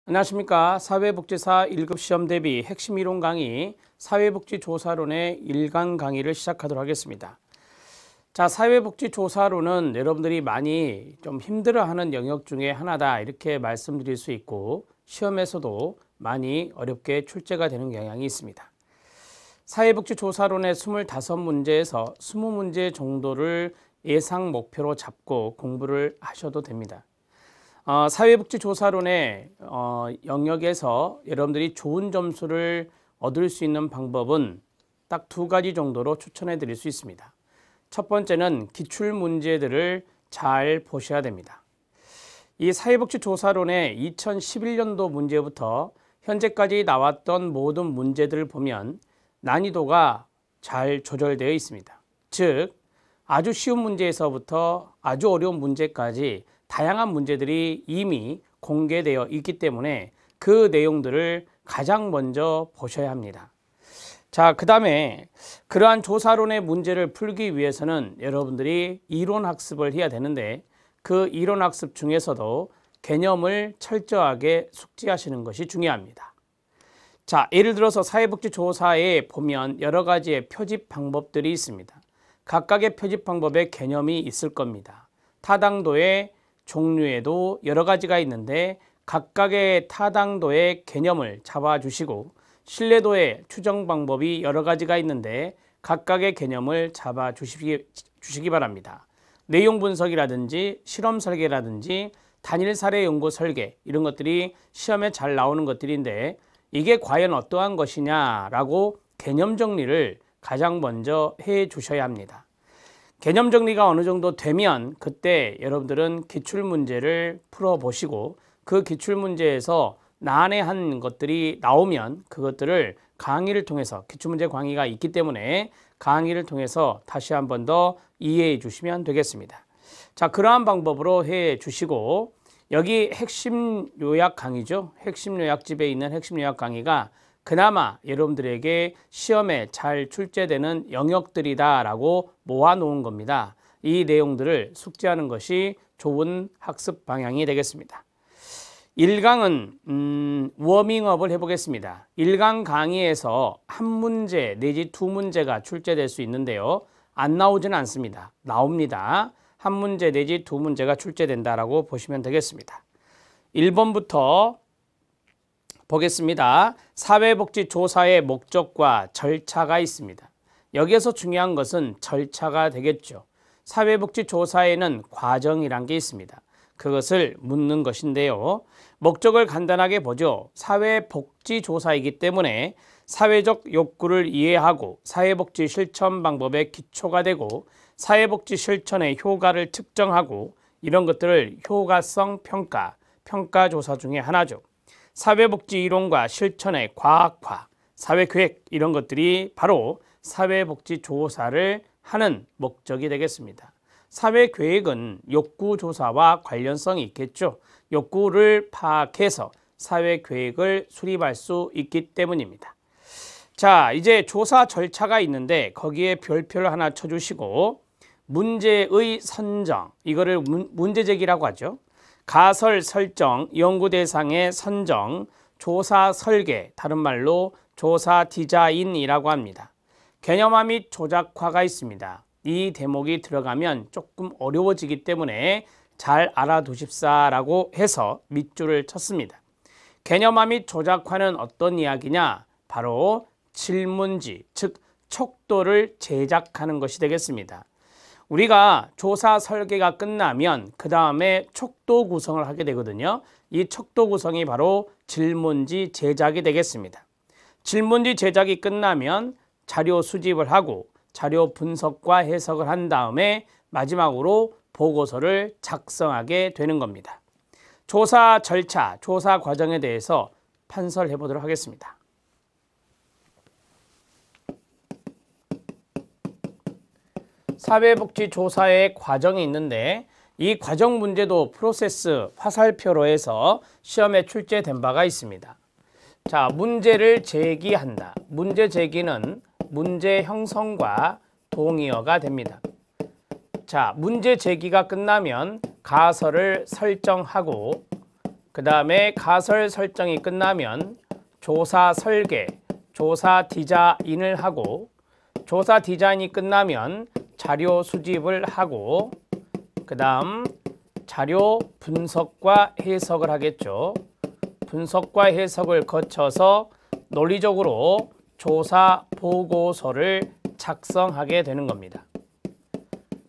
안녕하십니까. 사회복지사 1급 시험 대비 핵심 이론 강의 사회복지조사론의 1강 강의를 시작하도록 하겠습니다. 자, 사회복지조사론은 여러분들이 많이 좀 힘들어하는 영역 중에 하나다 이렇게 말씀드릴 수 있고 시험에서도 많이 어렵게 출제가 되는 경향이 있습니다. 사회복지조사론의 25문제에서 20문제 정도를 예상 목표로 잡고 공부를 하셔도 됩니다. 사회복지조사론의 영역에서 여러분들이 좋은 점수를 얻을 수 있는 방법은 딱 두 가지 정도로 추천해 드릴 수 있습니다. 첫 번째는 기출문제들을 잘 보셔야 됩니다. 이 사회복지조사론의 2011년도 문제부터 현재까지 나왔던 모든 문제들을 보면 난이도가 잘 조절되어 있습니다. 즉, 아주 쉬운 문제에서부터 아주 어려운 문제까지 다양한 문제들이 이미 공개되어 있기 때문에 그 내용들을 가장 먼저 보셔야 합니다. 자, 그 다음에 그러한 조사론의 문제를 풀기 위해서는 여러분들이 이론 학습을 해야 되는데 그 이론 학습 중에서도 개념을 철저하게 숙지하시는 것이 중요합니다. 자, 예를 들어서 사회복지조사에 보면 여러 가지의 표집 방법들이 있습니다. 각각의 표집 방법에 개념이 있을 겁니다. 타당도의 종류에도 여러 가지가 있는데 각각의 타당도의 개념을 잡아주시고 신뢰도의 추정 방법이 여러 가지가 있는데 각각의 개념을 잡아주시기 바랍니다. 내용 분석이라든지 실험 설계라든지 단일 사례 연구 설계 이런 것들이 시험에 잘 나오는 것들인데 이게 과연 어떠한 것이냐라고 개념 정리를 가장 먼저 해 주셔야 합니다. 개념 정리가 어느 정도 되면 그때 여러분들은 기출문제를 풀어보시고 그 기출문제에서 난해한 것들이 나오면 그것들을 강의를 통해서 기출문제 강의가 있기 때문에 강의를 통해서 다시 한 번 더 이해해 주시면 되겠습니다. 자, 그러한 방법으로 해 주시고 여기 핵심 요약 강의죠. 핵심 요약집에 있는 핵심 요약 강의가 그나마 여러분들에게 시험에 잘 출제되는 영역들이다라고 모아놓은 겁니다. 이 내용들을 숙지하는 것이 좋은 학습 방향이 되겠습니다. 1강은 워밍업을 해보겠습니다. 1강 강의에서 한 문제 내지 두 문제가 출제될 수 있는데요. 안 나오지는 않습니다. 나옵니다. 한 문제 내지 두 문제가 출제된다라고 보시면 되겠습니다. 1번부터 보겠습니다. 사회복지조사의 목적과 절차가 있습니다. 여기에서 중요한 것은 절차가 되겠죠. 사회복지조사에는 과정이란 게 있습니다. 그것을 묻는 것인데요. 목적을 간단하게 보죠. 사회복지조사이기 때문에 사회적 욕구를 이해하고 사회복지 실천 방법의 기초가 되고 사회복지 실천의 효과를 측정하고 이런 것들을 효과성 평가조사 중에 하나죠. 사회복지 이론과 실천의 과학화, 사회계획 이런 것들이 바로 사회복지조사를 하는 목적이 되겠습니다. 사회계획은 욕구조사와 관련성이 있겠죠. 욕구를 파악해서 사회계획을 수립할 수 있기 때문입니다. 자, 이제 조사 절차가 있는데 거기에 별표를 하나 쳐주시고 문제의 선정, 이거를 문제제기라고 하죠. 가설 설정, 연구 대상의 선정, 조사 설계, 다른 말로 조사 디자인이라고 합니다. 개념화 및 조작화가 있습니다. 이 대목이 들어가면 조금 어려워지기 때문에 잘 알아두십사라고 해서 밑줄을 쳤습니다. 개념화 및 조작화는 어떤 이야기냐? 바로 질문지, 즉 촉도를 제작하는 것이 되겠습니다. 우리가 조사 설계가 끝나면 그 다음에 촉도 구성을 하게 되거든요. 이 촉도 구성이 바로 질문지 제작이 되겠습니다. 질문지 제작이 끝나면 자료 수집을 하고 자료 분석과 해석을 한 다음에 마지막으로 보고서를 작성하게 되는 겁니다. 조사 절차, 조사 과정에 대해서 판설해 보도록 하겠습니다. 사회복지조사의 과정이 있는데 이 과정 문제도 프로세스 화살표로 해서 시험에 출제된 바가 있습니다. 자, 문제를 제기한다. 문제 제기는 문제 형성과 동의어가 됩니다. 자, 문제 제기가 끝나면 가설을 설정하고 그 다음에 가설 설정이 끝나면 조사 설계, 조사 디자인을 하고, 조사 디자인이 끝나면 자료 수집을 하고, 그 다음 자료 분석과 해석을 하겠죠. 분석과 해석을 거쳐서 논리적으로 조사 보고서를 작성하게 되는 겁니다.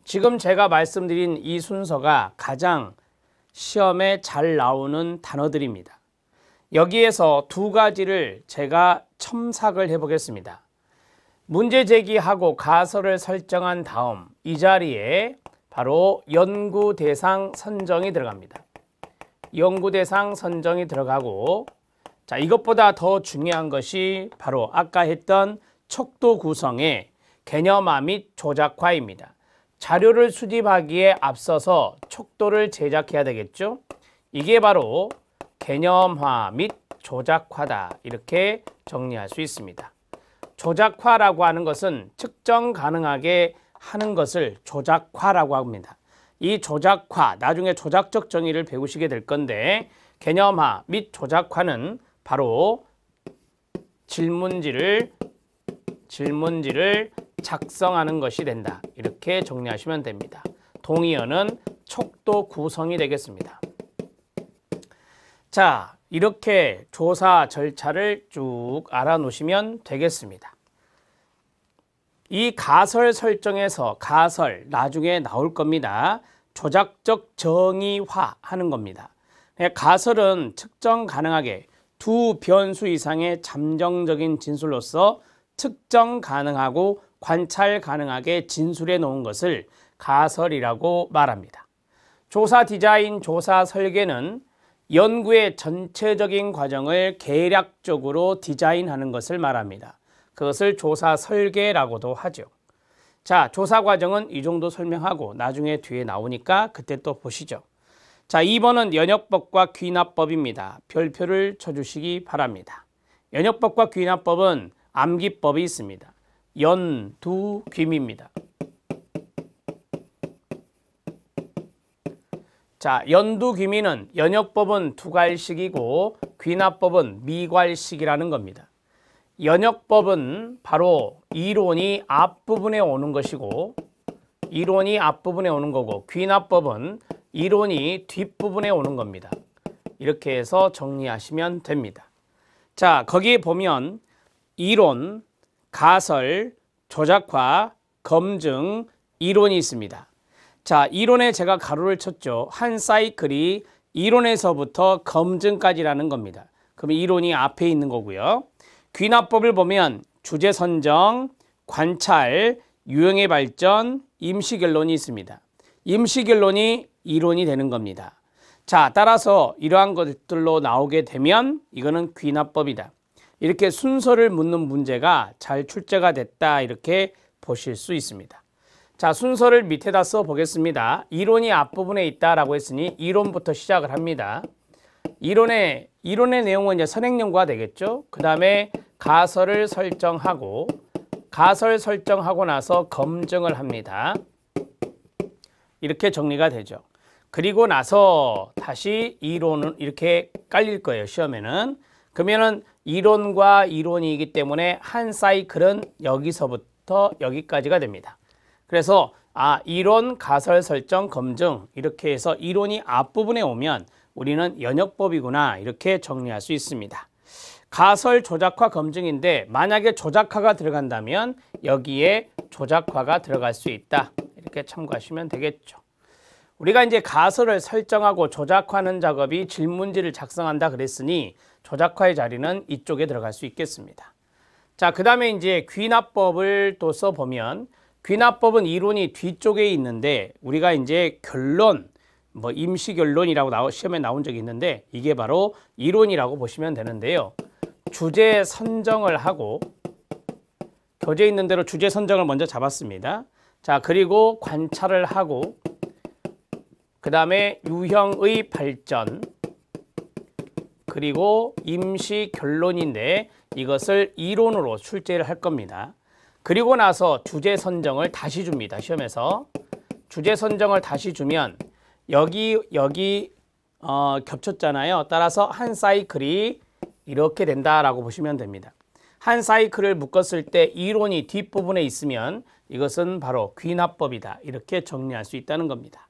지금 제가 말씀드린 이 순서가 가장 시험에 잘 나오는 단어들입니다. 여기에서 두 가지를 제가 첨삭을 해보겠습니다. 문제 제기하고 가설을 설정한 다음 이 자리에 바로 연구 대상 선정이 들어갑니다. 연구 대상 선정이 들어가고, 자, 이것보다 더 중요한 것이 바로 아까 했던 척도 구성의 개념화 및 조작화입니다. 자료를 수집하기에 앞서서 척도를 제작해야 되겠죠. 이게 바로 개념화 및 조작화다, 이렇게 정리할 수 있습니다. 조작화라고 하는 것은 측정 가능하게 하는 것을 조작화라고 합니다. 이 조작화, 나중에 조작적 정의를 배우시게 될 건데, 개념화 및 조작화는 바로 질문지를 작성하는 것이 된다, 이렇게 정리하시면 됩니다. 동의어는 척도 구성이 되겠습니다. 자, 이렇게 조사 절차를 쭉 알아놓으시면 되겠습니다. 이 가설 설정에서 가설 나중에 나올 겁니다. 조작적 정의화 하는 겁니다. 가설은 측정 가능하게 두 변수 이상의 잠정적인 진술로서 측정 가능하고 관찰 가능하게 진술해 놓은 것을 가설이라고 말합니다. 조사 디자인, 조사 설계는 연구의 전체적인 과정을 계략적으로 디자인하는 것을 말합니다. 그것을 조사 설계라고도 하죠. 자, 조사 과정은 이 정도 설명하고 나중에 뒤에 나오니까 그때 또 보시죠. 자, 2번은 연역법과 귀납법입니다. 별표를 쳐주시기 바랍니다. 연역법과 귀납법은 암기법이 있습니다. 연두귀미입니다. 자, 연두귀미는 연역법은 두괄식이고 귀납법은 미괄식이라는 겁니다. 연역법은 바로 이론이 앞부분에 오는 것이고, 이론이 앞부분에 오는 거고, 귀납법은 이론이 뒷부분에 오는 겁니다. 이렇게 해서 정리하시면 됩니다. 자, 거기에 보면 이론, 가설, 조작화, 검증, 이론이 있습니다. 자, 이론에 제가 가로를 쳤죠. 한 사이클이 이론에서부터 검증까지라는 겁니다. 그럼 이론이 앞에 있는 거고요. 귀납법을 보면 주제 선정, 관찰, 유형의 발전, 임시 결론이 있습니다. 임시 결론이 이론이 되는 겁니다. 자, 따라서 이러한 것들로 나오게 되면 이거는 귀납법이다. 이렇게 순서를 묻는 문제가 잘 출제가 됐다, 이렇게 보실 수 있습니다. 자, 순서를 밑에다 써 보겠습니다. 이론이 앞부분에 있다라고 했으니 이론부터 시작을 합니다. 이론의 내용은 이제 선행연구가 되겠죠. 그 다음에 가설을 설정하고, 가설 설정하고 나서 검증을 합니다. 이렇게 정리가 되죠. 그리고 나서 다시 이론은 이렇게 깔릴 거예요, 시험에는. 그러면은 이론과 이론이기 때문에 한 사이클은 여기서부터 여기까지가 됩니다. 그래서 이론, 가설, 설정, 검증, 이렇게 해서 이론이 앞부분에 오면 우리는 연역법이구나, 이렇게 정리할 수 있습니다. 가설, 조작화, 검증인데 만약에 조작화가 들어간다면 여기에 조작화가 들어갈 수 있다, 이렇게 참고하시면 되겠죠. 우리가 이제 가설을 설정하고 조작하는 작업이 질문지를 작성한다 그랬으니 조작화의 자리는 이쪽에 들어갈 수 있겠습니다. 자, 그 다음에 이제 귀납법을 또 써보면, 귀납법은 이론이 뒤쪽에 있는데 우리가 이제 결론, 임시 결론이라고 시험에 나온 적이 있는데 이게 바로 이론이라고 보시면 되는데요. 주제 선정을 하고, 교재에 있는 대로 주제 선정을 먼저 잡았습니다. 자, 그리고 관찰을 하고, 그 다음에 유형의 발전, 그리고 임시 결론인데 이것을 이론으로 출제를 할 겁니다. 그리고 나서 주제 선정을 다시 줍니다. 시험에서 주제 선정을 다시 주면 여기 겹쳤잖아요. 따라서 한 사이클이 이렇게 된다라고 보시면 됩니다. 한 사이클을 묶었을 때 이론이 뒷부분에 있으면 이것은 바로 귀납법이다. 이렇게 정리할 수 있다는 겁니다.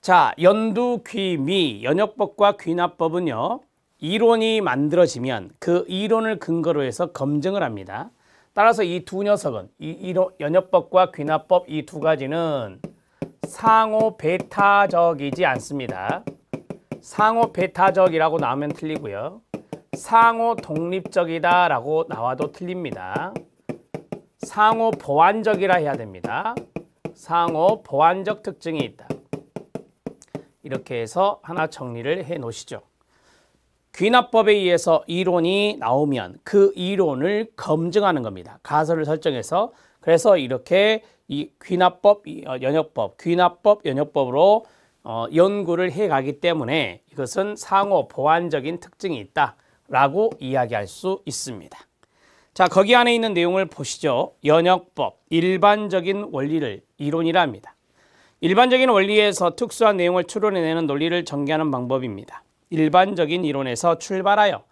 자, 연두, 귀, 미, 연역법과 귀납법은요. 이론이 만들어지면 그 이론을 근거로 해서 검증을 합니다. 따라서 이 두 녀석은 연역법과 귀납법 이 두 가지는 상호 배타적이지 않습니다. 상호 배타적이라고 나오면 틀리고요. 상호 독립적이다 라고 나와도 틀립니다. 상호 보완적이라 해야 됩니다. 상호 보완적 특징이 있다. 이렇게 해서 하나 정리를 해 놓으시죠. 귀납법에 의해서 이론이 나오면 그 이론을 검증하는 겁니다. 가설을 설정해서. 그래서 이렇게 이 귀납법, 연역법, 귀납법, 연역법으로 연구를 해가기 때문에 이것은 상호 보완적인 특징이 있다라고 이야기할 수 있습니다. 자, 거기 안에 있는 내용을 보시죠. 연역법, 일반적인 원리를 이론이라 합니다. 일반적인 원리에서 특수한 내용을 추론해내는 논리를 전개하는 방법입니다. 일반적인 이론에서 출발하여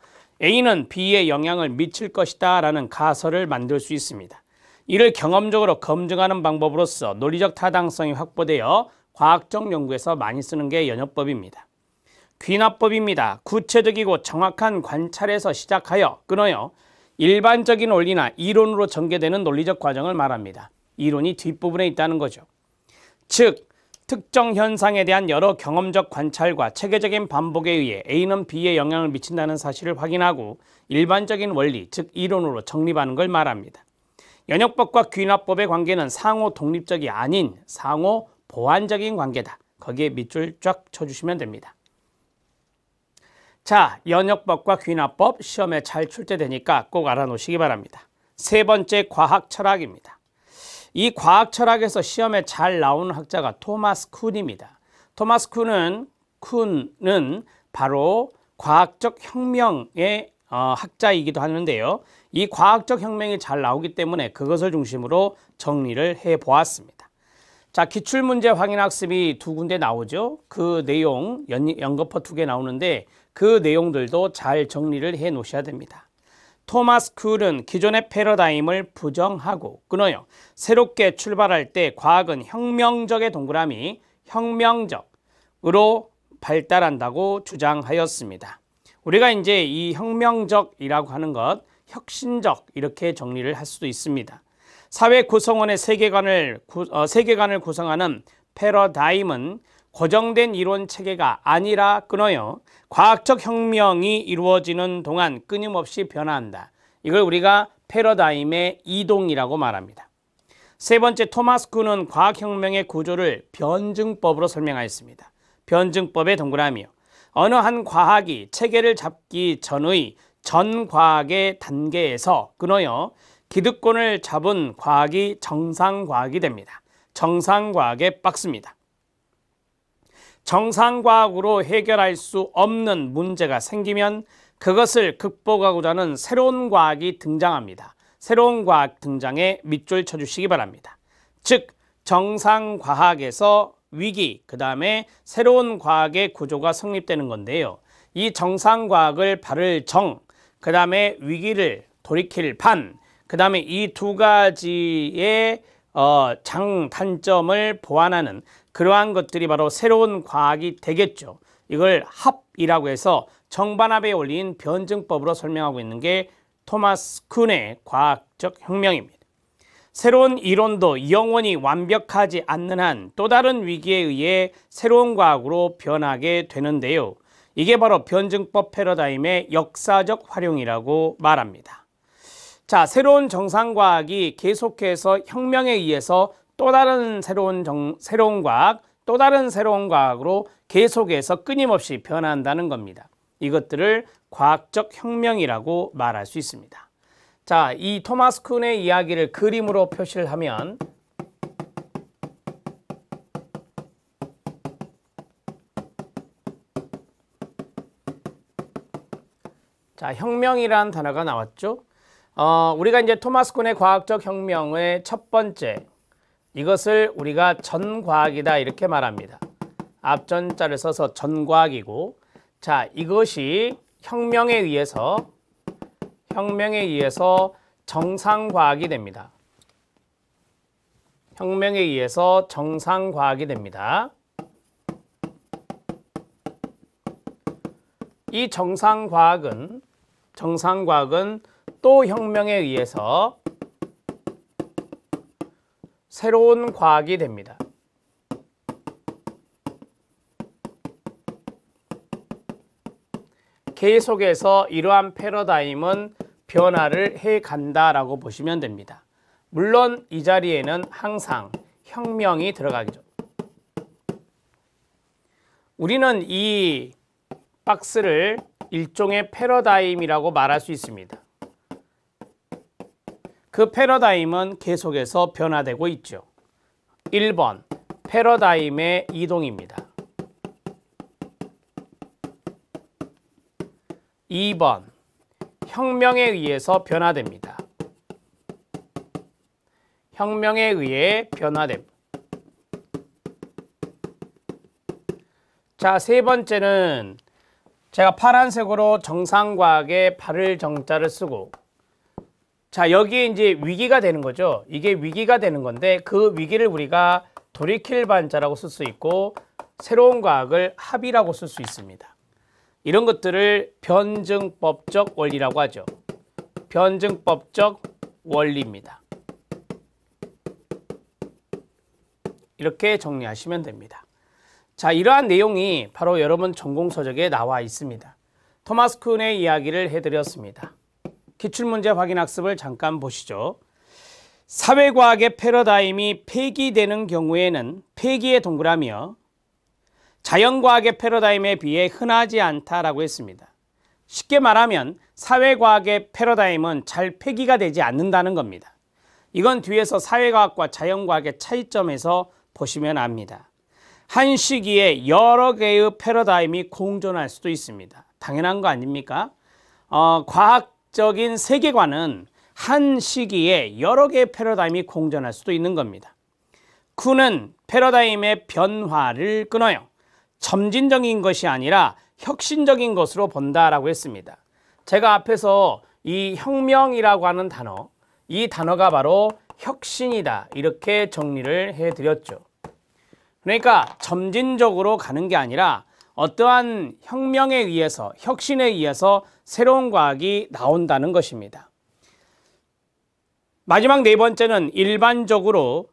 A는 B에 영향을 미칠 것이다 라는 가설을 만들 수 있습니다. 이를 경험적으로 검증하는 방법으로서 논리적 타당성이 확보되어 과학적 연구에서 많이 쓰는 게 연역법입니다. 귀납법입니다. 구체적이고 정확한 관찰에서 시작하여 끊어요 일반적인 원리나 이론으로 전개되는 논리적 과정을 말합니다. 이론이 뒷부분에 있다는 거죠. 즉 특정 현상에 대한 여러 경험적 관찰과 체계적인 반복에 의해 A는 B에 영향을 미친다는 사실을 확인하고 일반적인 원리, 즉 이론으로 정립하는 걸 말합니다. 연역법과 귀납법의 관계는 상호 독립적이 아닌 상호 보완적인 관계다. 거기에 밑줄 쫙 쳐주시면 됩니다. 자, 연역법과 귀납법 시험에 잘 출제되니까 꼭 알아놓으시기 바랍니다. 세 번째 과학 철학입니다. 이 과학 철학에서 시험에 잘 나오는 학자가 토마스 쿤입니다. 토마스 쿤은 바로 과학적 혁명의 학자이기도 하는데요. 이 과학적 혁명이 잘 나오기 때문에 그것을 중심으로 정리를 해보았습니다. 자, 기출문제 확인학습이 두 군데 나오죠. 그 내용 연거푸 2개 나오는데 그 내용들도 잘 정리를 해 놓으셔야 됩니다. 토마스 쿨은 기존의 패러다임을 부정하고 끊어요. 새롭게 출발할 때 과학은 혁명적의 동그라미 혁명적으로 발달한다고 주장하였습니다. 우리가 이제 이 혁명적이라고 하는 것 혁신적 이렇게 정리를 할 수도 있습니다. 사회 구성원의 세계관을 구성하는 패러다임은 고정된 이론 체계가 아니라 끊어요. 과학적 혁명이 이루어지는 동안 끊임없이 변화한다. 이걸 우리가 패러다임의 이동이라고 말합니다. 세 번째, 토마스 쿤은 과학혁명의 구조를 변증법으로 설명하였습니다. 변증법의 동그라미요. 어느 한 과학이 체계를 잡기 전의 전 과학의 단계에서 끊어요. 기득권을 잡은 과학이 정상과학이 됩니다. 정상과학의 박스입니다. 정상과학으로 해결할 수 없는 문제가 생기면 그것을 극복하고자 하는 새로운 과학이 등장합니다. 새로운 과학 등장에 밑줄 쳐주시기 바랍니다. 즉 정상과학에서 위기, 그 다음에 새로운 과학의 구조가 성립되는 건데요. 이 정상과학을 바를 정, 그 다음에 위기를 돌이킬 반, 그 다음에 이 두 가지의 장단점을 보완하는 그러한 것들이 바로 새로운 과학이 되겠죠. 이걸 합이라고 해서 정반합의 원리인 변증법으로 설명하고 있는 게 토마스 쿤의 과학적 혁명입니다. 새로운 이론도 영원히 완벽하지 않는 한 또 다른 위기에 의해 새로운 과학으로 변하게 되는데요. 이게 바로 변증법 패러다임의 역사적 활용이라고 말합니다. 자, 새로운 정상과학이 계속해서 혁명에 의해서 또 다른 새로운 과학, 또 다른 새로운 과학으로 계속해서 끊임없이 변한다는 겁니다. 이것들을 과학적 혁명이라고 말할 수 있습니다. 자, 이 토마스 쿤의 이야기를 그림으로 표시를 하면 자, 혁명이라는 단어가 나왔죠. 우리가 이제 토마스 쿤의 과학적 혁명의 첫 번째, 이것을 우리가 전과학이다 이렇게 말합니다. 앞전자를 써서 전과학이고, 자, 이것이 혁명에 의해서 정상과학이 됩니다. 혁명에 의해서 정상과학이 됩니다. 이 정상과학은 또 혁명에 의해서 새로운 과학이 됩니다. 계속해서 이러한 패러다임은 변화를 해 간다라고 보시면 됩니다. 물론 이 자리에는 항상 혁명이 들어가죠. 우리는 이 박스를 일종의 패러다임이라고 말할 수 있습니다. 그 패러다임은 계속해서 변화되고 있죠. 1번 패러다임의 이동입니다. 2번 혁명에 의해서 변화됩니다. 혁명에 의해 변화됩니다. 자, 세 번째는 제가 파란색으로 정상과학에 발을 정자를 쓰고, 자, 여기에 이제 위기가 되는 거죠. 이게 위기가 되는 건데 그 위기를 우리가 돌이킬 반자라고 쓸 수 있고 새로운 과학을 합의라고 쓸 수 있습니다. 이런 것들을 변증법적 원리라고 하죠. 변증법적 원리입니다. 이렇게 정리하시면 됩니다. 자, 이러한 내용이 바로 여러분 전공서적에 나와 있습니다. 토마스 쿤의 이야기를 해드렸습니다. 기출문제 확인학습을 잠깐 보시죠. 사회과학의 패러다임이 폐기되는 경우에는 폐기의 동그라미요, 자연과학의 패러다임에 비해 흔하지 않다라고 했습니다. 쉽게 말하면 사회과학의 패러다임은 잘 폐기가 되지 않는다는 겁니다. 이건 뒤에서 사회과학과 자연과학의 차이점에서 보시면 압니다. 한 시기에 여러 개의 패러다임이 공존할 수도 있습니다. 당연한 거 아닙니까? 과학적인 세계관은 한 시기에 여러 개의 패러다임이 공존할 수도 있는 겁니다. 쿤은 패러다임의 변화를 끊어요. 점진적인 것이 아니라 혁신적인 것으로 본다라고 했습니다. 제가 앞에서 이 혁명이라고 하는 단어, 이 단어가 바로 혁신이다 이렇게 정리를 해드렸죠. 그러니까 점진적으로 가는 게 아니라 어떠한 혁명에 의해서, 혁신에 의해서 새로운 과학이 나온다는 것입니다. 마지막 네 번째는 일반적으로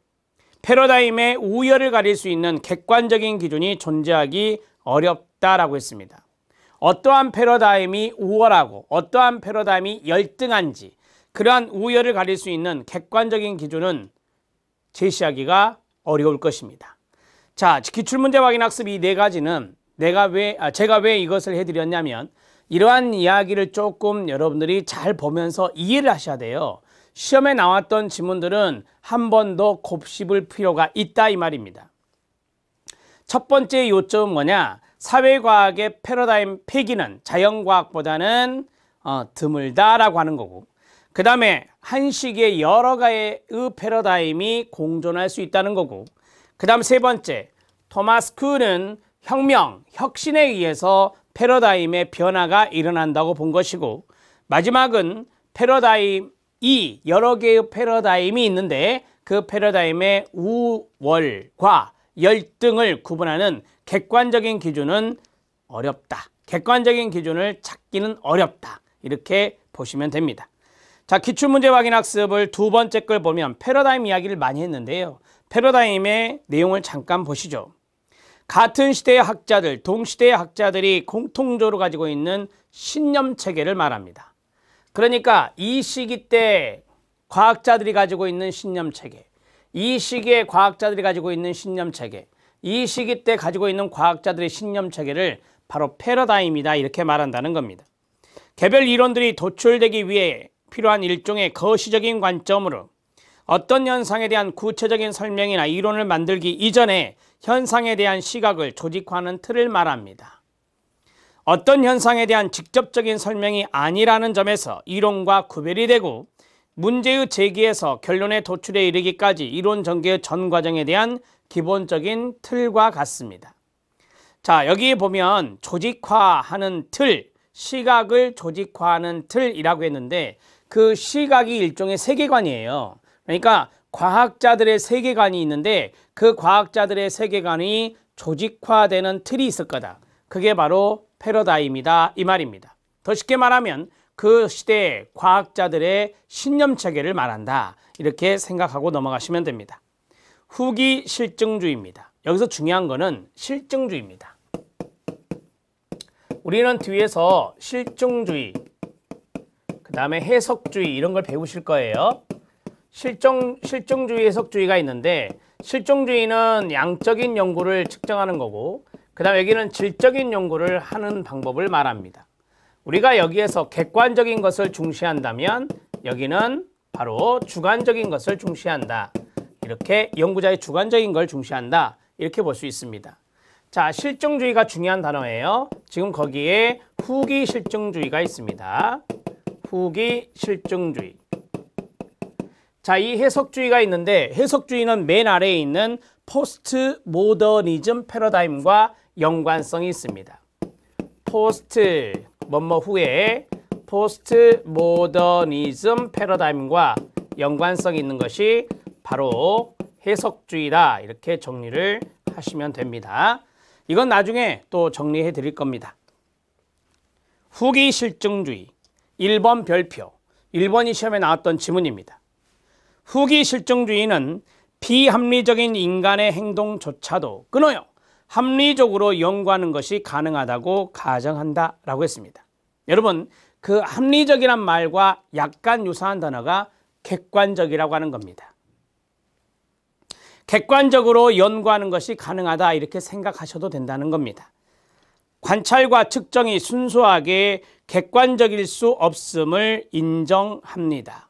패러다임의 우열을 가릴 수 있는 객관적인 기준이 존재하기 어렵다라고 했습니다. 어떠한 패러다임이 우월하고 어떠한 패러다임이 열등한지 그러한 우열을 가릴 수 있는 객관적인 기준은 제시하기가 어려울 것입니다. 자, 기출문제 확인 학습 이 네 가지는 제가 왜 이것을 해드렸냐면 이러한 이야기를 조금 여러분들이 잘 보면서 이해를 하셔야 돼요. 시험에 나왔던 지문들은 한 번 더 곱씹을 필요가 있다 이 말입니다. 첫 번째 요점은 뭐냐? 사회과학의 패러다임 폐기는 자연과학보다는 드물다라고 하는 거고, 그 다음에 한 시기에 여러 가지의 패러다임이 공존할 수 있다는 거고, 그 다음 세 번째, 토마스 쿤은 혁명, 혁신에 의해서 패러다임의 변화가 일어난다고 본 것이고, 마지막은 패러다임이 여러 개의 패러다임이 있는데 그 패러다임의 우월과 열등을 구분하는 객관적인 기준은 어렵다. 객관적인 기준을 찾기는 어렵다. 이렇게 보시면 됩니다. 자, 기출문제 확인 학습을 두 번째 걸 보면 패러다임 이야기를 많이 했는데요. 패러다임의 내용을 잠깐 보시죠. 같은 시대의 학자들, 동시대의 학자들이 공통적으로 가지고 있는 신념 체계를 말합니다. 그러니까 이 시기 때 과학자들이 가지고 있는 신념 체계, 이 시기에 과학자들이 가지고 있는 신념 체계, 이 시기 때 가지고 있는 과학자들의 신념 체계를 바로 패러다임이다 이렇게 말한다는 겁니다. 개별 이론들이 도출되기 위해 필요한 일종의 거시적인 관점으로 어떤 현상에 대한 구체적인 설명이나 이론을 만들기 이전에 현상에 대한 시각을 조직화하는 틀을 말합니다. 어떤 현상에 대한 직접적인 설명이 아니라는 점에서 이론과 구별이 되고 문제의 제기에서 결론의 도출에 이르기까지 이론 전개의 전 과정에 대한 기본적인 틀과 같습니다. 자, 여기 보면 조직화하는 틀, 시각을 조직화하는 틀이라고 했는데 그 시각이 일종의 세계관이에요. 그러니까 과학자들의 세계관이 있는데 그 과학자들의 세계관이 조직화되는 틀이 있을 거다. 그게 바로 패러다임이다 이 말입니다. 더 쉽게 말하면 그 시대의 과학자들의 신념체계를 말한다. 이렇게 생각하고 넘어가시면 됩니다. 후기 실증주의입니다. 여기서 중요한 거는 실증주의입니다. 우리는 뒤에서 실증주의, 그 다음에 해석주의 이런 걸 배우실 거예요. 실증주의, 해석주의가 있는데 실증주의는 양적인 연구를 측정하는 거고 그 다음에 여기는 질적인 연구를 하는 방법을 말합니다. 우리가 여기에서 객관적인 것을 중시한다면 여기는 바로 주관적인 것을 중시한다. 이렇게 연구자의 주관적인 걸 중시한다. 이렇게 볼 수 있습니다. 자, 실증주의가 중요한 단어예요. 지금 거기에 후기 실증주의가 있습니다. 후기 실증주의. 자, 이 해석주의가 있는데 해석주의는 맨 아래에 있는 포스트 모더니즘 패러다임과 연관성이 있습니다. 포스트 뭐뭐 후에 포스트 모더니즘 패러다임과 연관성이 있는 것이 바로 해석주의다. 이렇게 정리를 하시면 됩니다. 이건 나중에 또 정리해 드릴 겁니다. 후기 실증주의 1번 별표 1번이 시험에 나왔던 지문입니다. 후기 실증주의는 비합리적인 인간의 행동조차도 끊어요. 합리적으로 연구하는 것이 가능하다고 가정한다 라고 했습니다. 여러분 그 합리적이란 말과 약간 유사한 단어가 객관적이라고 하는 겁니다. 객관적으로 연구하는 것이 가능하다 이렇게 생각하셔도 된다는 겁니다. 관찰과 측정이 순수하게 객관적일 수 없음을 인정합니다.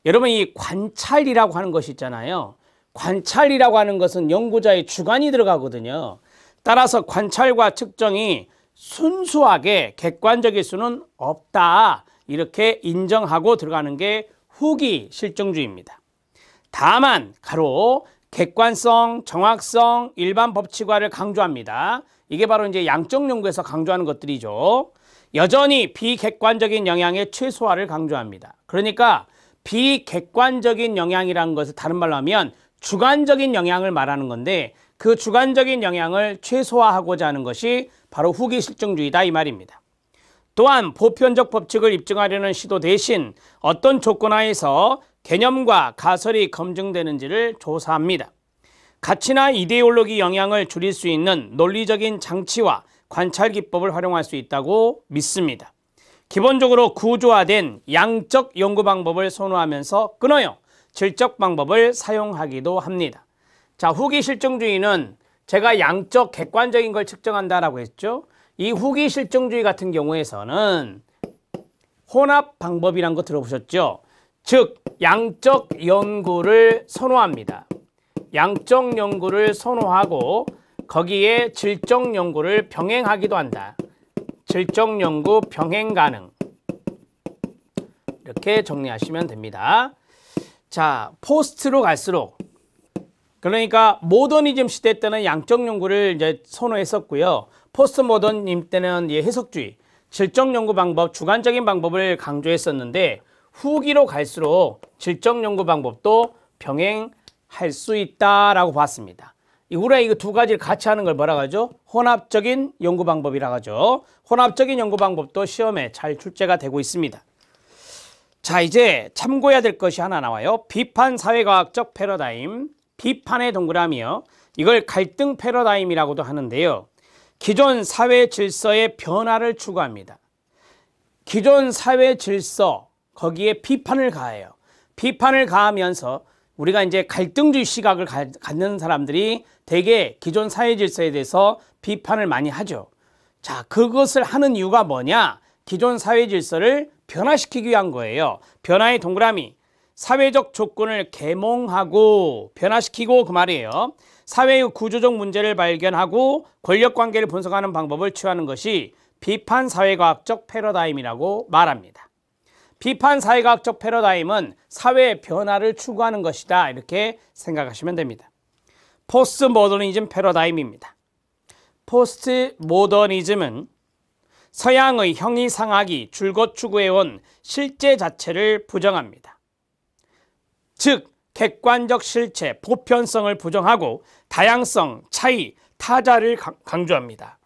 여러분 이 관찰이라고 하는 것이 있잖아요. 관찰이라고 하는 것은 연구자의 주관이 들어가거든요. 따라서 관찰과 측정이 순수하게 객관적일 수는 없다. 이렇게 인정하고 들어가는 게 후기 실증주의입니다. 다만 가로 객관성, 정확성, 일반 법칙화를 강조합니다. 이게 바로 이제 양적 연구에서 강조하는 것들이죠. 여전히 비객관적인 영향의 최소화를 강조합니다. 그러니까 비객관적인 영향이라는 것을 다른 말로 하면 주관적인 영향을 말하는 건데 그 주관적인 영향을 최소화하고자 하는 것이 바로 후기 실증주의다 이 말입니다. 또한 보편적 법칙을 입증하려는 시도 대신 어떤 조건 하에서 개념과 가설이 검증되는지를 조사합니다. 가치나 이데올로기 영향을 줄일 수 있는 논리적인 장치와 관찰 기법을 활용할 수 있다고 믿습니다. 기본적으로 구조화된 양적 연구 방법을 선호하면서 끊어요. 질적 방법을 사용하기도 합니다. 자, 후기 실증주의는 제가 양적 객관적인 걸 측정한다라고 했죠. 이 후기 실증주의 같은 경우에서는 혼합 방법이란 거 들어보셨죠? 즉 양적 연구를 선호합니다. 양적 연구를 선호하고 거기에 질적 연구를 병행하기도 한다. 질적 연구 병행 가능. 이렇게 정리하시면 됩니다. 자, 포스트로 갈수록 그러니까 모더니즘 시대 때는 양적 연구를 이제 선호했었고요. 포스트 모더니즘 때는 해석주의, 질적 연구 방법, 주관적인 방법을 강조했었는데 후기로 갈수록 질적 연구 방법도 병행할 수 있다라고 봤습니다. 우리가 이거 두 가지를 같이 하는 걸 뭐라고 하죠? 혼합적인 연구 방법이라고 하죠. 혼합적인 연구 방법도 시험에 잘 출제가 되고 있습니다. 자, 이제 참고해야 될 것이 하나 나와요. 비판 사회과학적 패러다임, 비판의 동그라미요. 이걸 갈등 패러다임이라고도 하는데요. 기존 사회 질서의 변화를 추구합니다. 기존 사회 질서, 거기에 비판을 가해요. 비판을 가하면서 우리가 이제 갈등주의 시각을 갖는 사람들이 대개 기존 사회 질서에 대해서 비판을 많이 하죠. 자, 그것을 하는 이유가 뭐냐? 기존 사회 질서를 변화시키기 위한 거예요. 변화의 동그라미. 사회적 조건을 계몽하고 변화시키고 그 말이에요. 사회의 구조적 문제를 발견하고 권력관계를 분석하는 방법을 취하는 것이 비판 사회과학적 패러다임이라고 말합니다. 비판 사회과학적 패러다임은 사회의 변화를 추구하는 것이다. 이렇게 생각하시면 됩니다. 포스트 모더니즘 패러다임입니다. 포스트 모더니즘은 서양의 형이상학이 줄곧 추구해온 실제 자체를 부정합니다. 즉 객관적 실체, 보편성을 부정하고 다양성, 차이, 타자를 강조합니다.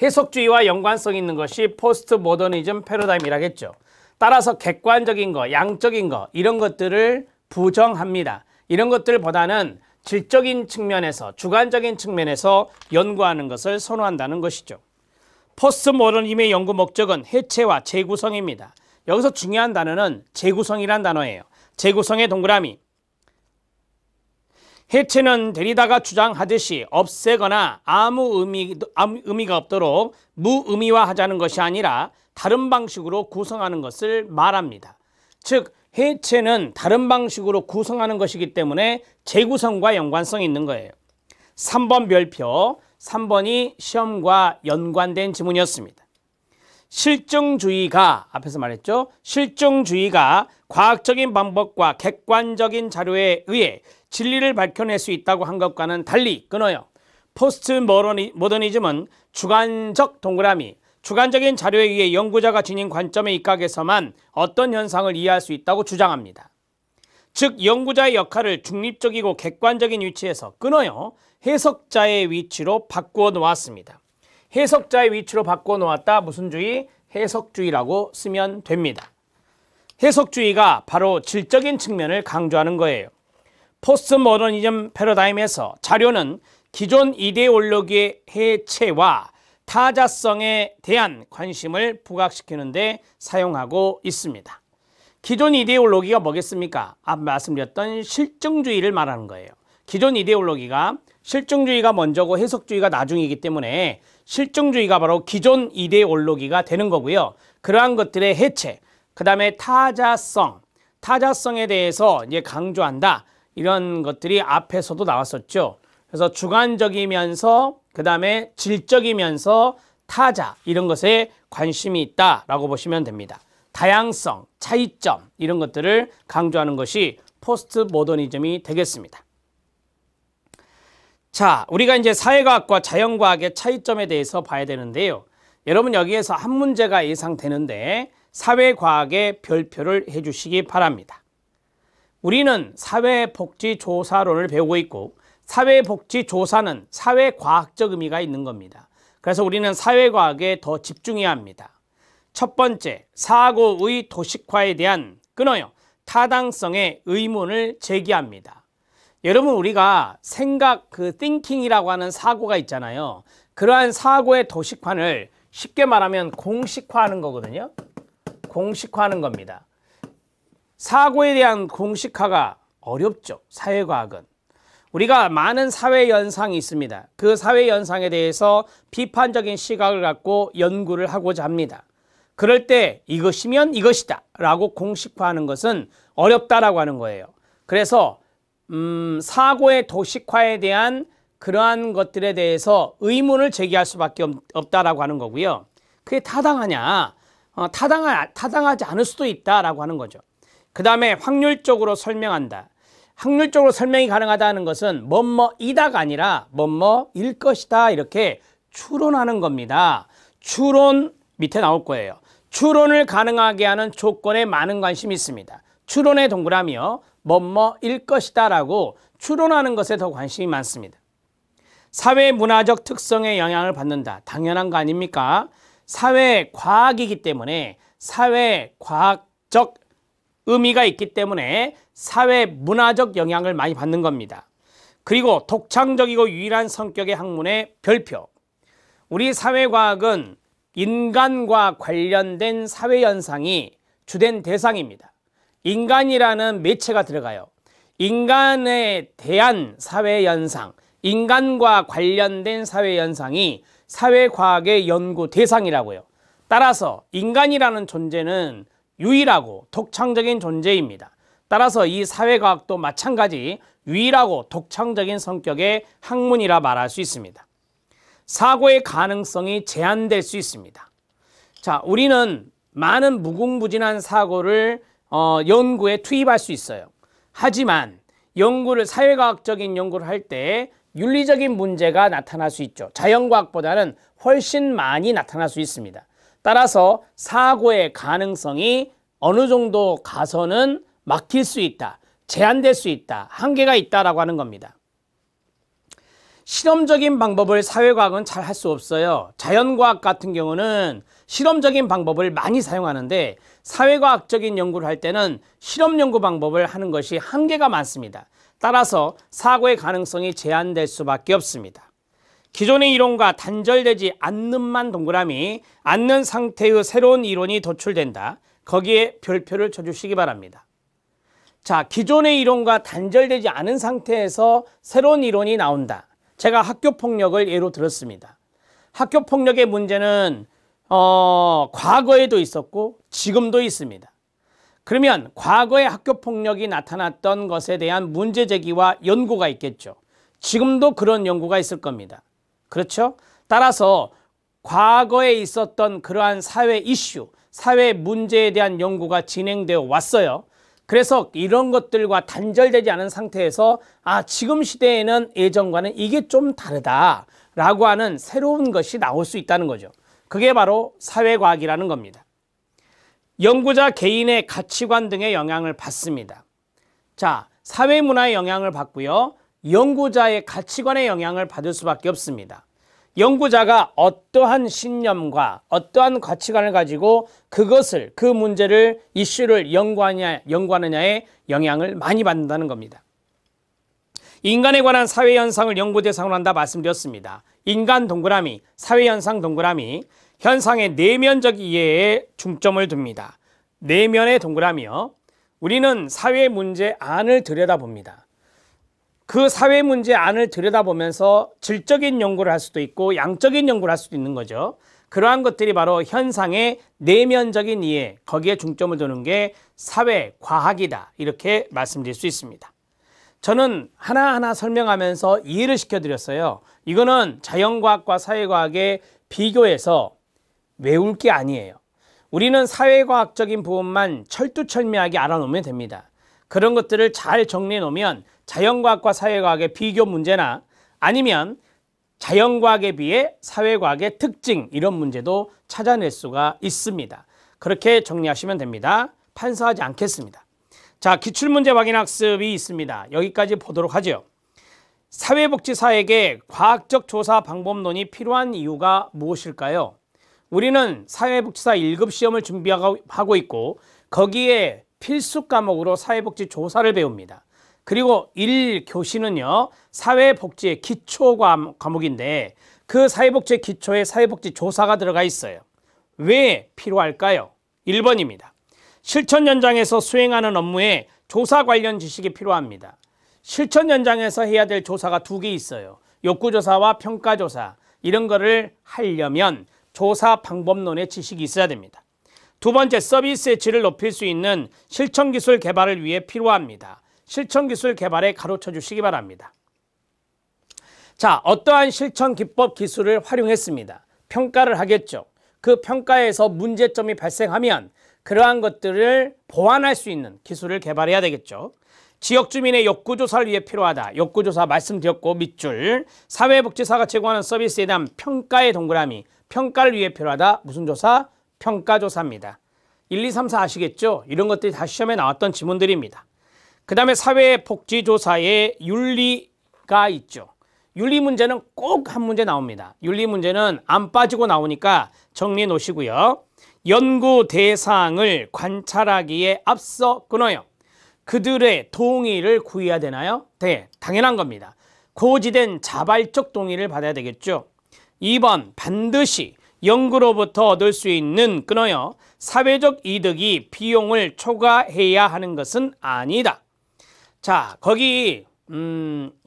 해석주의와 연관성 있는 것이 포스트 모더니즘 패러다임이라겠죠. 따라서 객관적인 거, 양적인 거 이런 것들을 부정합니다. 이런 것들보다는 질적인 측면에서, 주관적인 측면에서 연구하는 것을 선호한다는 것이죠. 포스트 모더니즘의 연구 목적은 해체와 재구성입니다. 여기서 중요한 단어는 재구성이란 단어예요. 재구성의 동그라미. 해체는 데리다가 주장하듯이 없애거나 아무 의미가 없도록 무의미화하자는 것이 아니라 다른 방식으로 구성하는 것을 말합니다. 즉 해체는 다른 방식으로 구성하는 것이기 때문에 재구성과 연관성이 있는 거예요. 3번 별표, 3번이 시험과 연관된 지문이었습니다. 실증주의가, 앞에서 말했죠. 실증주의가 과학적인 방법과 객관적인 자료에 의해 진리를 밝혀낼 수 있다고 한 것과는 달리 끊어요. 포스트 모더니즘은 주관적 동그라미, 주관적인 자료에 의해 연구자가 지닌 관점에 입각해서만 어떤 현상을 이해할 수 있다고 주장합니다. 즉 연구자의 역할을 중립적이고 객관적인 위치에서 끊어요. 해석자의 위치로 바꾸어 놓았습니다. 해석자의 위치로 바꾸어 놓았다. 무슨 주의? 해석주의라고 쓰면 됩니다. 해석주의가 바로 질적인 측면을 강조하는 거예요. 포스트 모더니즘 패러다임에서 자료는 기존 이데올로기의 해체와 타자성에 대한 관심을 부각시키는 데 사용하고 있습니다. 기존 이데올로기가 뭐겠습니까? 앞 말씀드렸던 실증주의를 말하는 거예요. 기존 이데올로기가 실증주의가 먼저고 해석주의가 나중이기 때문에 실증주의가 바로 기존 이데올로기가 되는 거고요. 그러한 것들의 해체, 그 다음에 타자성에 대해서 이제 강조한다. 이런 것들이 앞에서도 나왔었죠. 그래서 주관적이면서 그 다음에 질적이면서 타자 이런 것에 관심이 있다라고 보시면 됩니다. 다양성, 차이점 이런 것들을 강조하는 것이 포스트 모더니즘이 되겠습니다. 자, 우리가 이제 사회과학과 자연과학의 차이점에 대해서 봐야 되는데요. 여러분 여기에서 한 문제가 예상되는데 사회과학의 별표를 해주시기 바랍니다. 우리는 사회복지조사론을 배우고 있고 사회복지조사는 사회과학적 의미가 있는 겁니다. 그래서 우리는 사회과학에 더 집중해야 합니다. 첫 번째, 사고의 도식화에 대한 끊어요. 타당성의 의문을 제기합니다. 여러분 우리가 생각, thinking이라고 하는 사고가 있잖아요. 그러한 사고의 도식화를 쉽게 말하면 공식화하는 거거든요. 공식화하는 겁니다. 사고에 대한 공식화가 어렵죠. 사회과학은. 우리가 많은 사회 현상이 있습니다. 그 사회 현상에 대해서 비판적인 시각을 갖고 연구를 하고자 합니다. 그럴 때 이것이면 이것이다 라고 공식화하는 것은 어렵다라고 하는 거예요. 그래서 사고의 도식화에 대한 그러한 것들에 대해서 의문을 제기할 수밖에 없다라고 하는 거고요. 그게 타당하냐? 타당하지 않을 수도 있다라고 하는 거죠. 그 다음에 확률적으로 설명한다. 확률적으로 설명이 가능하다는 것은 뭐뭐이다가 아니라 뭐뭐일 것이다 이렇게 추론하는 겁니다. 추론 밑에 나올 거예요. 추론을 가능하게 하는 조건에 많은 관심이 있습니다. 추론의 동그라미요. 뭐뭐일 것이다 라고 추론하는 것에 더 관심이 많습니다. 사회문화적 특성에 영향을 받는다. 당연한 거 아닙니까? 사회과학이기 때문에 사회과학적 의미가 있기 때문에 사회문화적 영향을 많이 받는 겁니다. 그리고 독창적이고 유일한 성격의 학문의 별표. 우리 사회과학은 인간과 관련된 사회현상이 주된 대상입니다. 인간이라는 매체가 들어가요. 인간에 대한 사회현상, 인간과 관련된 사회현상이 사회과학의 연구 대상이라고요. 따라서 인간이라는 존재는 유일하고 독창적인 존재입니다. 따라서 이 사회과학도 마찬가지 유일하고 독창적인 성격의 학문이라 말할 수 있습니다. 사고의 가능성이 제한될 수 있습니다. 자, 우리는 많은 무궁무진한 사고를 연구에 투입할 수 있어요. 하지만 사회과학적인 연구를 할 때 윤리적인 문제가 나타날 수 있죠. 자연과학보다는 훨씬 많이 나타날 수 있습니다. 따라서 사고의 가능성이 어느 정도 가서는 막힐 수 있다, 제한될 수 있다, 한계가 있다라고 하는 겁니다. 실험적인 방법을 사회과학은 잘 할 수 없어요. 자연과학 같은 경우는 실험적인 방법을 많이 사용하는데 사회과학적인 연구를 할 때는 실험 연구 방법을 하는 것이 한계가 많습니다. 따라서 사고의 가능성이 제한될 수밖에 없습니다. 기존의 이론과 단절되지 않는만 동그라미, 않는 상태의 새로운 이론이 도출된다. 거기에 별표를 쳐주시기 바랍니다. 자, 기존의 이론과 단절되지 않은 상태에서 새로운 이론이 나온다. 제가 학교폭력을 예로 들었습니다. 학교폭력의 문제는 과거에도 있었고 지금도 있습니다. 그러면 과거에 학교폭력이 나타났던 것에 대한 문제제기와 연구가 있겠죠. 지금도 그런 연구가 있을 겁니다. 그렇죠? 따라서 과거에 있었던 그러한 사회 이슈, 사회 문제에 대한 연구가 진행되어 왔어요. 그래서 이런 것들과 단절되지 않은 상태에서 지금 시대에는 예전과는 이게 좀 다르다라고 하는 새로운 것이 나올 수 있다는 거죠. 그게 바로 사회과학이라는 겁니다. 연구자 개인의 가치관 등의 영향을 받습니다. 자, 사회문화의 영향을 받고요. 연구자의 가치관의 영향을 받을 수밖에 없습니다. 연구자가 어떠한 신념과 어떠한 가치관을 가지고 그것을, 그 문제를, 이슈를 연구하느냐에 영향을 많이 받는다는 겁니다. 인간에 관한 사회현상을 연구 대상으로 한다 말씀드렸습니다. 인간 동그라미, 사회현상 동그라미, 현상의 내면적 이해에 중점을 둡니다. 내면의 동그라미요. 우리는 사회 문제 안을 들여다봅니다. 그 사회 문제 안을 들여다보면서 질적인 연구를 할 수도 있고 양적인 연구를 할 수도 있는 거죠. 그러한 것들이 바로 현상의 내면적인 이해, 거기에 중점을 두는 게 사회과학이다. 이렇게 말씀드릴 수 있습니다. 저는 하나하나 설명하면서 이해를 시켜드렸어요. 이거는 자연과학과 사회과학의 비교해서 외울 게 아니에요. 우리는 사회과학적인 부분만 철두철미하게 알아놓으면 됩니다. 그런 것들을 잘 정리해 놓으면 자연과학과 사회과학의 비교 문제나 아니면 자연과학에 비해 사회과학의 특징, 이런 문제도 찾아낼 수가 있습니다. 그렇게 정리하시면 됩니다. 판서하지 않겠습니다. 자, 기출문제 확인학습이 있습니다. 여기까지 보도록 하죠. 사회복지사에게 과학적 조사 방법론이 필요한 이유가 무엇일까요? 우리는 사회복지사 1급 시험을 준비하고 있고 거기에 필수 과목으로 사회복지 조사를 배웁니다. 그리고 1교시는요, 사회복지의 기초 과목인데 그 사회복지의 기초에 사회복지 조사가 들어가 있어요. 왜 필요할까요? 1번입니다. 실천 현장에서 수행하는 업무에 조사 관련 지식이 필요합니다. 실천 현장에서 해야 될 조사가 2개 있어요. 욕구조사와 평가조사. 이런 거를 하려면 조사 방법론의 지식이 있어야 됩니다. 2번째, 서비스의 질을 높일 수 있는 실천기술 개발을 위해 필요합니다. 실천기술 개발에 가로쳐 주시기 바랍니다. 자, 어떠한 실천 기법 기술을 활용했습니다. 평가를 하겠죠. 그 평가에서 문제점이 발생하면 그러한 것들을 보완할 수 있는 기술을 개발해야 되겠죠. 지역 주민의 욕구조사를 위해 필요하다. 욕구조사 말씀드렸고 밑줄. 사회복지사가 제공하는 서비스에 대한 평가의 동그라미. 평가를 위해 필요하다. 무슨 조사? 평가조사입니다. 1, 2, 3, 4 아시겠죠? 이런 것들이 다 시험에 나왔던 지문들입니다. 그 다음에 사회복지조사에 윤리가 있죠. 윤리 문제는 꼭 한 문제 나옵니다. 윤리 문제는 안 빠지고 나오니까 정리해 놓으시고요. 연구 대상을 관찰하기에 앞서 끊어요. 그들의 동의를 구해야 되나요? 네, 당연한 겁니다. 고지된 자발적 동의를 받아야 되겠죠. 2번, 반드시 연구로부터 얻을 수 있는 끊어요. 사회적 이득이 비용을 초과해야 하는 것은 아니다. 자, 거기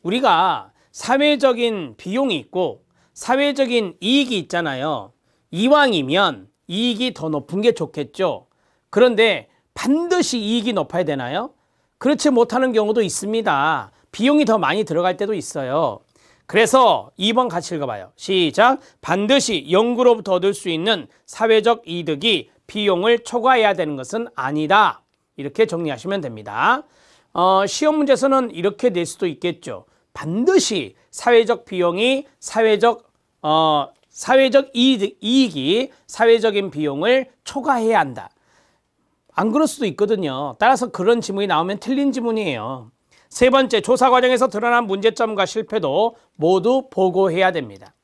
우리가 사회적인 비용이 있고 사회적인 이익이 있잖아요. 이왕이면 이익이 더 높은 게 좋겠죠. 그런데 반드시 이익이 높아야 되나요? 그렇지 못하는 경우도 있습니다. 비용이 더 많이 들어갈 때도 있어요. 그래서 2번 같이 읽어봐요. 시작. 반드시 연구로부터 얻을 수 있는 사회적 이득이 비용을 초과해야 되는 것은 아니다. 이렇게 정리하시면 됩니다. 시험 문제에서는 이렇게 낼 수도 있겠죠. 반드시 사회적 비용이 사회적 이익이 사회적인 비용을 초과해야 한다. 안 그럴 수도 있거든요. 따라서 그런 지문이 나오면 틀린 지문이에요. 세 번째, 조사 과정에서 드러난 문제점과 실패도 모두 보고해야 됩니다.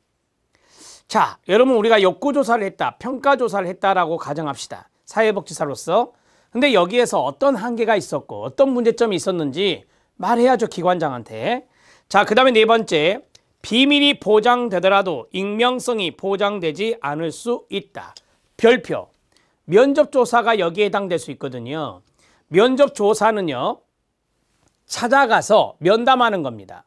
자, 여러분 우리가 욕구조사를 했다, 평가조사를 했다라고 가정합시다. 사회복지사로서. 근데 여기에서 어떤 한계가 있었고 어떤 문제점이 있었는지 말해야죠, 기관장한테. 자, 그 다음에 네 번째, 비밀이 보장되더라도 익명성이 보장되지 않을 수 있다. 별표. 면접조사가 여기에 해당될 수 있거든요. 면접조사는요, 찾아가서 면담하는 겁니다.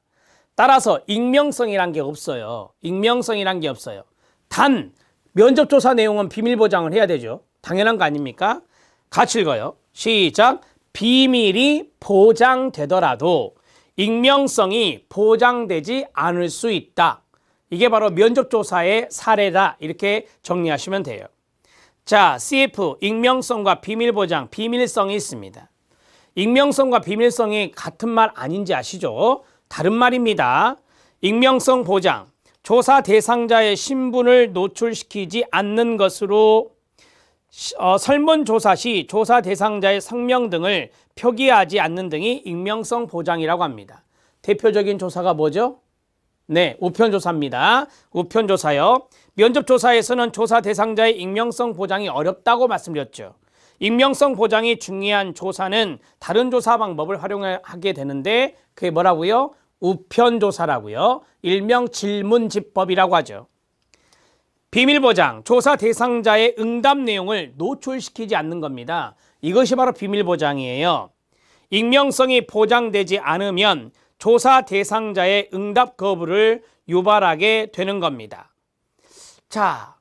따라서 익명성이란 게 없어요. 익명성이란 게 없어요. 단 면접조사 내용은 비밀 보장을 해야 되죠. 당연한 거 아닙니까? 같이 읽어요. 시작. 비밀이 보장되더라도 익명성이 보장되지 않을 수 있다. 이게 바로 면접조사의 사례다. 이렇게 정리하시면 돼요. 자, CF, 익명성과 비밀 보장, 비밀성이 있습니다. 익명성과 비밀성이 같은 말 아닌지 아시죠? 다른 말입니다. 익명성 보장, 조사 대상자의 신분을 노출시키지 않는 것으로 설문조사 시 조사 대상자의 성명 등을 표기하지 않는 등이 익명성 보장이라고 합니다. 대표적인 조사가 뭐죠? 네, 우편조사입니다. 우편조사요. 면접조사에서는 조사 대상자의 익명성 보장이 어렵다고 말씀드렸죠. 익명성 보장이 중요한 조사는 다른 조사 방법을 활용하게 되는데 그게 뭐라고요? 우편조사라고요. 일명 질문지법이라고 하죠. 비밀보장, 조사 대상자의 응답 내용을 노출시키지 않는 겁니다. 이것이 바로 비밀보장이에요. 익명성이 보장되지 않으면 조사 대상자의 응답 거부를 유발하게 되는 겁니다. 자,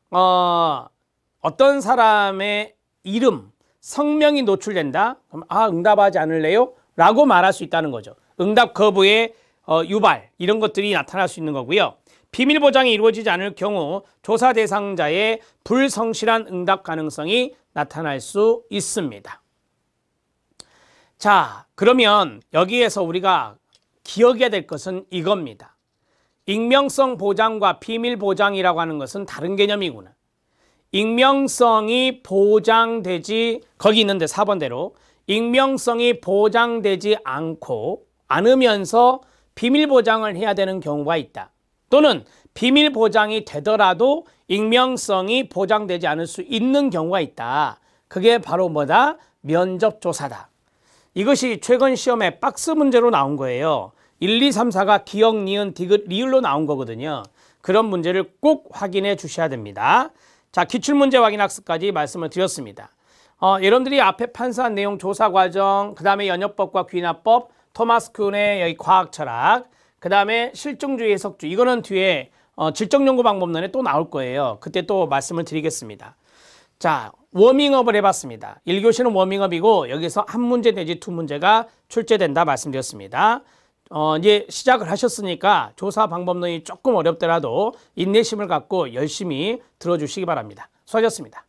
어떤 사람의 이름, 성명이 노출된다? 그럼 응답하지 않을래요? 라고 말할 수 있다는 거죠. 응답 거부의 유발, 이런 것들이 나타날 수 있는 거고요. 비밀 보장이 이루어지지 않을 경우 조사 대상자의 불성실한 응답 가능성이 나타날 수 있습니다. 자, 그러면 여기에서 우리가 기억해야 될 것은 이겁니다. 익명성 보장과 비밀 보장이라고 하는 것은 다른 개념이구나. 익명성이 보장되지, 거기 있는데 4번대로 익명성이 보장되지 않으면서 비밀 보장을 해야 되는 경우가 있다. 또는 비밀 보장이 되더라도 익명성이 보장되지 않을 수 있는 경우가 있다. 그게 바로 뭐다? 면접조사다. 이것이 최근 시험에 박스 문제로 나온 거예요. 1, 2, 3, 4가 기역, 니은, 디귿, 리을로 나온 거거든요. 그런 문제를 꼭 확인해 주셔야 됩니다. 자, 기출문제 확인 학습까지 말씀을 드렸습니다. 여러분들이 앞에 판사한 내용 조사 과정, 그 다음에 연역법과 귀납법, 토마스 쿤의 여기 과학 철학, 그 다음에 실증주의 해석주, 이거는 뒤에 질적연구 방법론에 또 나올 거예요. 그때 또 말씀을 드리겠습니다. 자, 워밍업을 해봤습니다. 1교시는 워밍업이고 여기서 한 문제 내지 두 문제가 출제된다 말씀드렸습니다. 이제 시작을 하셨으니까 조사 방법론이 조금 어렵더라도 인내심을 갖고 열심히 들어주시기 바랍니다. 수고하셨습니다.